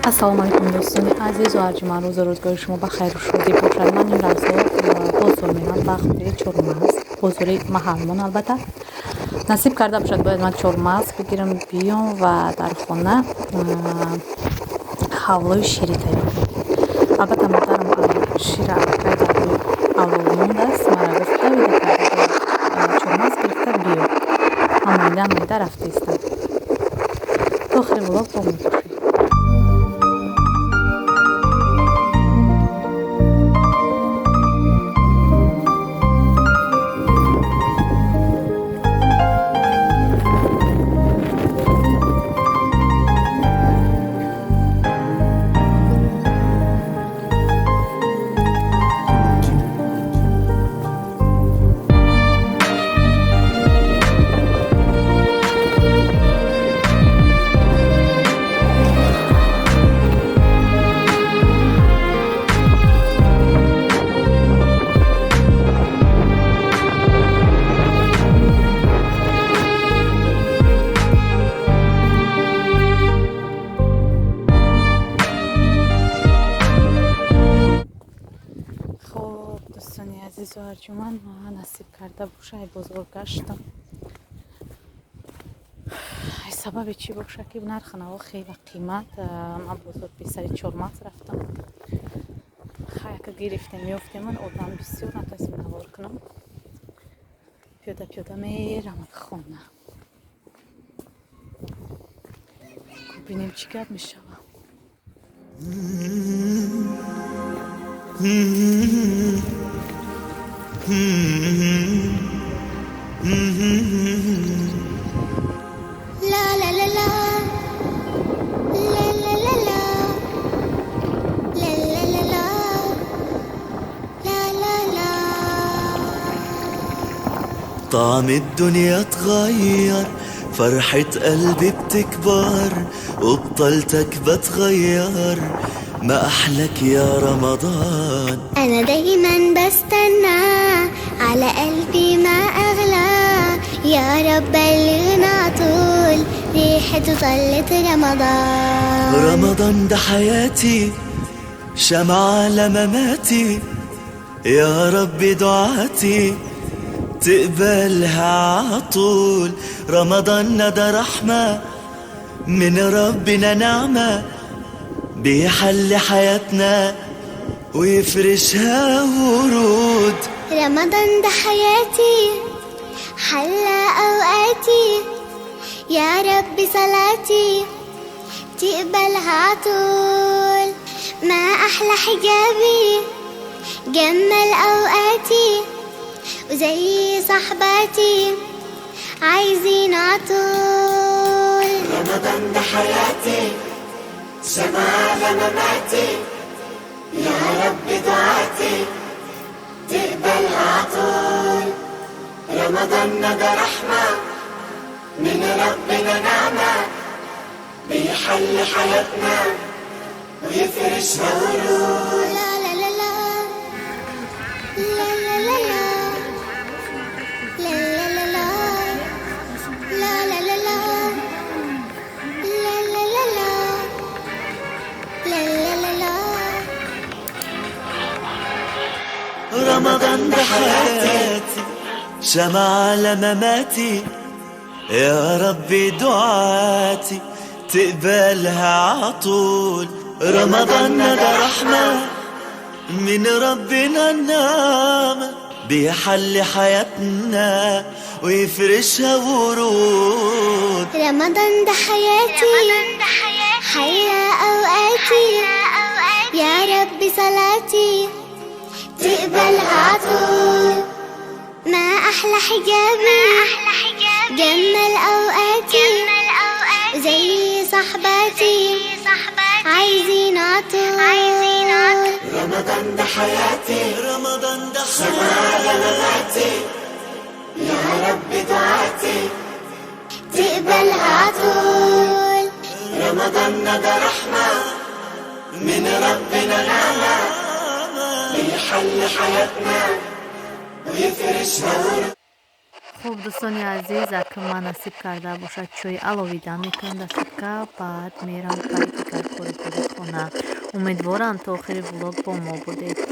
ассалому алайкум дӯстони азизу арҷуманд, рӯзу рӯзгори шумо ба хайру шодӣ бошад. Ман имрӯзо бозор меам ба худии Чормағз, бозори маҳалмон. албатта насиб карда бошад бояд ман чормағз бигирам биём ва дар хона ҳавлои шири тайёр кунам. албатта модарам шира аллакай дар рӯи авлол мондааст. мара гуфта вида карда чормағз гирифта биё, амоида рафтаистам. то охири влог бо мо бошед. дӯстони азизу арҷуманд, ман насиб карда бошад бозор гаштам. сабаби чӣ бошад ки нархи наво хеле қимат. ман бозор писари Чормағз рафтам. хайка гирифтем ёфтем, ман одам бисёр натонистам навор кунам. пиёда мерам хона. бинем чӣ гап мешавад. La la la la, la la la la, la la la la, la la la. طعم الدنيا اتغير، فرحة قلبي بتكبر، وبطلتك بتغير، ما أحلك يا رمضان. أنا دايما بستنى، على قلبي ما أغلى، يا رب بلغنا طول ريحته طلت رمضان. رمضان ده حياتي، شمعة لمماتي، يا رب دعاتي تقبلها عطول. رمضان ده رحمة من ربنا، نعمة بيحل حياتنا ويفرشها ورود. رمضان ده حياتي، حلى أوقاتي، يا رب صلاتي تقبلها عطول. ما أحلى حجابي، جمل أوقاتي، وزي صحباتي عايزين عطول. رمضان ده حياتي، شمعة لمماتي، يا رب دعاتي تقبلها عطول. رمضان ده رحمة من ربنا، نعمة بيحل حياتنا ويفرشها ورود. لا لا لا لا، لا لا لا لا، لا لا لا لا، لا لا لا لا، لا لا لا لا، لا لا لا لا. رمضان ده حياتي، شمعة لمماتي، يا ربي دعاتي تقبلها عطول. رمضان ده رحمة من ربنا، النعمة بيحل حياتنا ويفرشها ورود. رمضان ده حياتي، حيا أوقاتي، يا رب صلاتي تقبلها عطول. ما أحلى حجابي، جمل أوقاتي، زي صحباتي عايزين عطول. رمضان ده حياتي، رمضان ده حياتي، يا رب دعاتي تقبلها عطول. رمضان ده رحمة من ربنا، نعمة بيحل حياتنا ويفرشها ورود. خب دوستانی عزیز، اگر من نصیب کرده باشد چای الویدن میکنم دستکا بعد میرم برای دیگر کاری میکنم. امیدوارم تا آخر ولاگ با ما بودید.